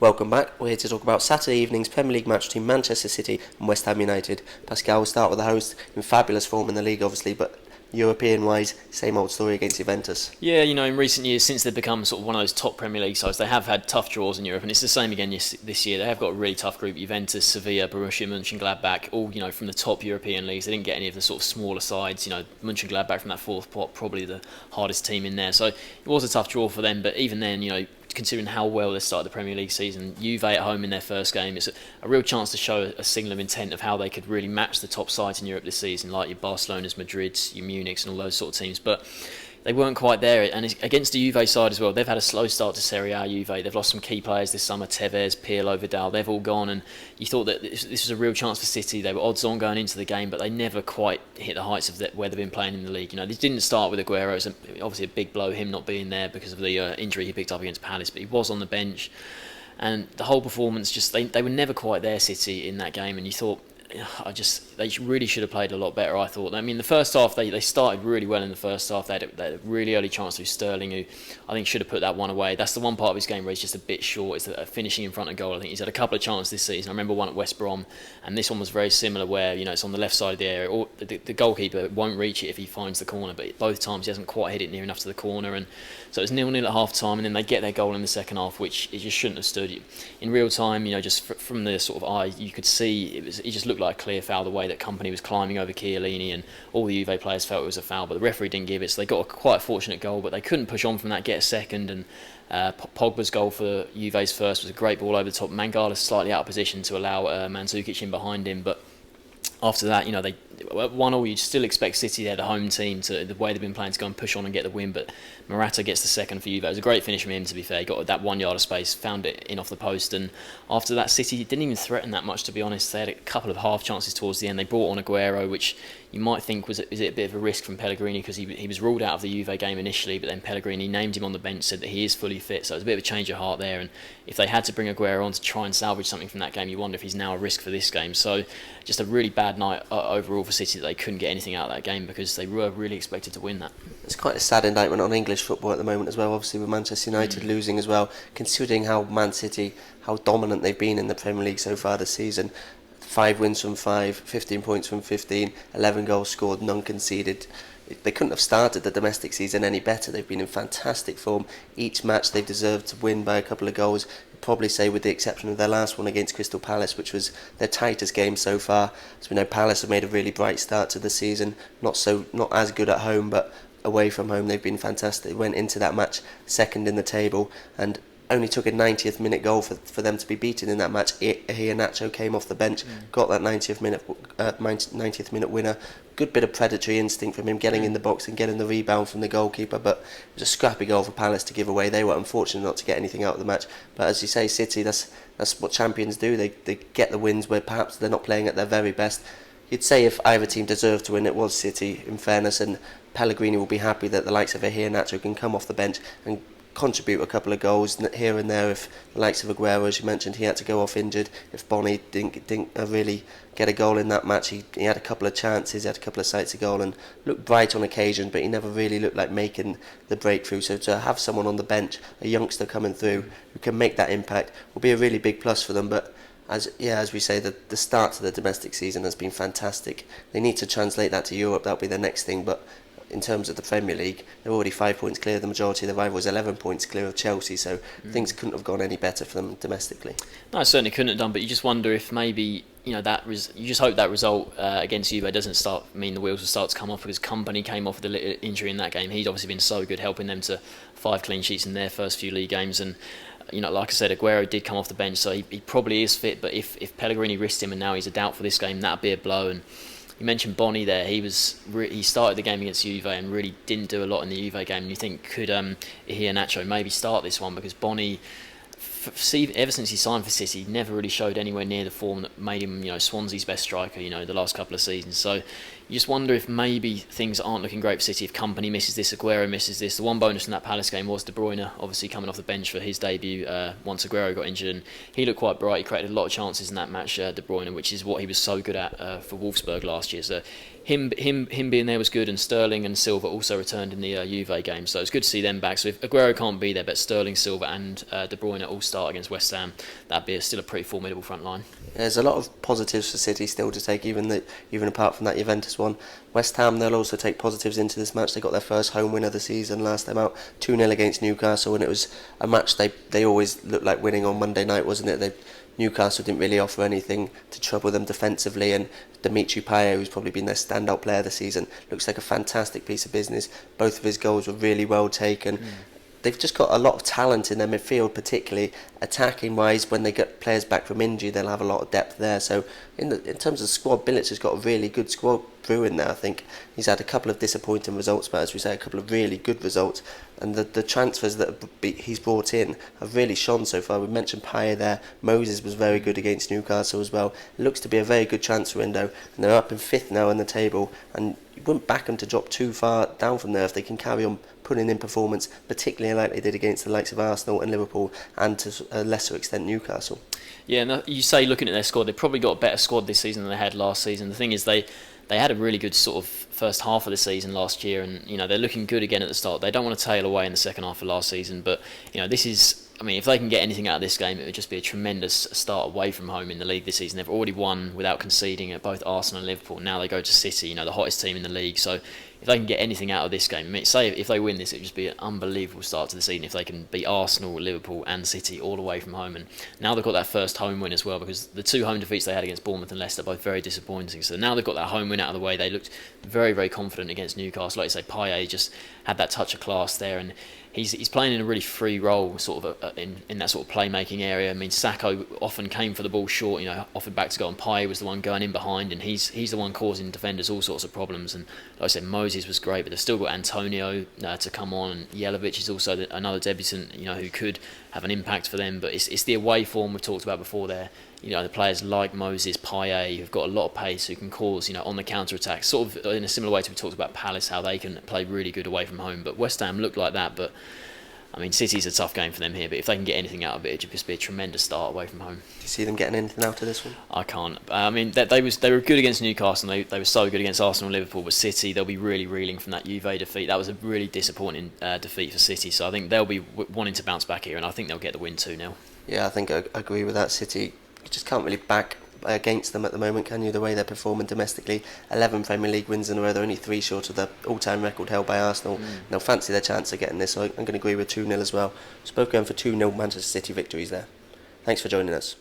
Welcome back. We're here to talk about Saturday evening's Premier League match between Manchester City and West Ham United. Pascal, will start with the host in fabulous form in the league, obviously, but European-wise, same old story against Juventus. Yeah, in recent years, since they've become sort of one of those top Premier League sides, they have had tough draws in Europe, and it's the same again this year. They have got a really tough group: Juventus, Sevilla, Borussia Mönchengladbach, all from the top European leagues. They didn't get any of the sort of smaller sides. Mönchengladbach from that fourth pot, probably the hardest team in there. So it was a tough draw for them, but even then, considering how well they started the Premier League season, Juve at home in their first game, it's a real chance to show a signal of intent of how they could really match the top sides in Europe this season, like your Barcelona's, Madrid's, your Munich's and all those sort of teams. But they weren't quite there, and against the Juve side as well, they've had a slow start to Serie A. Juve, they've lost some key players this summer: Tevez, Pirlo, Vidal. They've all gone, and you thought that this was a real chance for City. They were odds on going into the game, but they never quite hit the heights of where they've been playing in the league. This didn't start with Aguero. It was obviously a big blow, him not being there because of the injury he picked up against Palace, but he was on the bench, and the whole performance they were never quite there, City, in that game, and you thought, they really should have played a lot better, I thought. I mean, the first half, they started really well in the first half. They had a really early chance through Sterling, who I think should have put that one away. That's the one part of his game where he's just a bit short, is the finishing in front of goal. I think he's had a couple of chances this season. I remember one at West Brom, and this one was very similar, where it's on the left side of the area. Or the goalkeeper won't reach it if he finds the corner, but both times he hasn't quite hit it near enough to the corner. And so it was 0-0 at half-time, and then they get their goal in the second half, which it just shouldn't have stood. In real time, just from the sort of eye, you could see it just looked like a clear foul, the way that Company was climbing over Chiellini, and all the Juve players felt it was a foul, but the referee didn't give it, so they got a quite fortunate goal, but they couldn't push on from that, get a second. And Pogba's goal for Juve's first was a great ball over the top. Mangala's slightly out of position to allow Mandzukic in behind him, but after that, they 1-1. You'd still expect City, they're the home team, to the way they've been playing, to go and push on and get the win. But Morata gets the second for Juve. It was a great finish from him, to be fair. He got that 1 yard of space, found it in off the post, and after that, City didn't even threaten that much, to be honest. They had a couple of half chances towards the end. They brought on Aguero, which you might think is it a bit of a risk from Pellegrini, because he was ruled out of the Juve game initially, but then Pellegrini named him on the bench, said that he is fully fit, so it was a bit of a change of heart there. And if they had to bring Aguero on to try and salvage something from that game, you wonder if he's now a risk for this game. So just a really bad night overall for City, that they couldn't get anything out of that game, because they were really expected to win that. It's quite a sad indictment on English football at the moment as well, obviously, with Manchester United losing as well, considering how Man City, how dominant they've been in the Premier League so far this season. 5 wins from 5, 15 points from 15, 11 goals scored, none conceded. They couldn't have started the domestic season any better. They've been in fantastic form. Each match they've deserved to win by a couple of goals. I'd probably say, with the exception of their last one against Crystal Palace, which was their tightest game so far. As we know, Palace have made a really bright start to the season. Not as good at home, but away from home they've been fantastic. They went into that match second in the table, and only took a 90th minute goal for them to be beaten in that match. Iheanacho came off the bench, got that 90th minute winner. Good bit of predatory instinct from him, getting in the box and getting the rebound from the goalkeeper, but it was a scrappy goal for Palace to give away. They were unfortunate not to get anything out of the match, but as you say, City, that's what champions do. They get the wins where perhaps they're not playing at their very best. You'd say if either team deserved to win, it was City, in fairness, and Pellegrini will be happy that the likes of Iheanacho can come off the bench and contribute a couple of goals here and there. If the likes of Aguero, as you mentioned, he had to go off injured. If Bonny didn't really get a goal in that match, he had a couple of chances, he had a couple of sights of goal and looked bright on occasion, but he never really looked like making the breakthrough. So to have someone on the bench, a youngster coming through who can make that impact, will be a really big plus for them. But as we say, the start to the domestic season has been fantastic. They need to translate that to Europe. That'll be the next thing. But in terms of the Premier League, they're already 5 points clear. The majority of the rivals 11 points clear of Chelsea, so things couldn't have gone any better for them domestically. No, it certainly couldn't have done, but you just wonder if maybe you just hope that result against Juve doesn't mean the wheels will start to come off, because Company came off with a little injury in that game. He'd obviously been so good, helping them to 5 clean sheets in their first few league games, and like I said, Aguero did come off the bench, so he probably is fit, but if Pellegrini risked him and now he's a doubt for this game, that'd be a blow. And you mentioned Bonny there. He started the game against Juve and really didn't do a lot in the Juve game. And you think, could Iheanacho maybe start this one, because Bonny, ever since he signed for City, he never really showed anywhere near the form that made him, Swansea's best striker, the last couple of seasons. So you just wonder if maybe things aren't looking great for City. If Company misses this, Aguero misses this. The one bonus in that Palace game was De Bruyne obviously coming off the bench for his debut once Aguero got injured, and he looked quite bright. He created a lot of chances in that match, De Bruyne, which is what he was so good at for Wolfsburg last year. So him being there was good, and Sterling and Silva also returned in the Juve game, so it's good to see them back. So if Aguero can't be there, but Sterling, Silva and De Bruyne all start against West Ham, that'd be still a pretty formidable front line. There's a lot of positives for City still to take, even apart from that Juventus one. West Ham, they'll also take positives into this match. They got their first home win of the season last time out, 2-0 against Newcastle, and it was a match they always looked like winning on Monday night, wasn't it? Newcastle didn't really offer anything to trouble them defensively, and Dimitri Payet, who's probably been their standout player this season, looks like a fantastic piece of business. Both of his goals were really well taken. They've just got a lot of talent in their midfield, particularly attacking wise. When they get players back from injury, they'll have a lot of depth there. So in terms of squad, Billets has got a really good squad brewing there. I think he's had a couple of disappointing results, but as we say, a couple of really good results. And the transfers that he's brought in have really shone so far. We mentioned Payet there. Moses was very good against Newcastle as well. It looks to be a very good transfer window, and they're up in 5th now in the table. And you wouldn't back them to drop too far down from there if they can carry on putting in performance, particularly like they did against the likes of Arsenal and Liverpool, and to a lesser extent Newcastle. Yeah, and you say looking at their squad, they've probably got a better squad this season than they had last season. The thing is, they had a really good sort of first half of the season last year, and they're looking good again at the start. They don't want to tail away in the second half of last season, but this is, if they can get anything out of this game, it would just be a tremendous start away from home in the league this season. They've already won without conceding at both Arsenal and Liverpool. Now they go to City, the hottest team in the league. So if they can get anything out of this game, say if they win this, it would just be an unbelievable start to the season if they can beat Arsenal, Liverpool and City all away from home. And now they've got that first home win as well, because the 2 home defeats they had against Bournemouth and Leicester both very disappointing. So now they've got that home win out of the way. They looked very, very confident against Newcastle. Like you say, Payet just had that touch of class there, and he's playing in a really free role, sort of in that sort of playmaking area. Sakho often came for the ball short, offered back to go, and Payet was the one going in behind, and he's the one causing defenders all sorts of problems. And like I said, Moses was great, but they've still got Antonio to come on, and Jelavic is also another debutant, who could have an impact for them. But it's the away form we've talked about before there. The players like Moses, Payet, who've got a lot of pace, who can cause, on the counter-attack, sort of in a similar way to we talked about Palace, how they can play really good away from home. But West Ham looked like that, but City's a tough game for them here, but if they can get anything out of it, it'd just be a tremendous start away from home. Do you see them getting anything out of this one? I can't. They were good against Newcastle, and they were so good against Arsenal and Liverpool, but City, they'll be really reeling from that Juve defeat. That was a really disappointing defeat for City, so I think they'll be wanting to bounce back here, and I think they'll get the win 2-0. Yeah, I think I agree with that. City, you just can't really back against them at the moment, can you? The way they're performing domestically, 11 Premier League wins in a row. They're only 3 short of the all-time record held by Arsenal. They'll fancy their chance of getting this, so I'm going to agree with 2-0 as well. So both going for 2-0 Manchester City victories there. Thanks for joining us.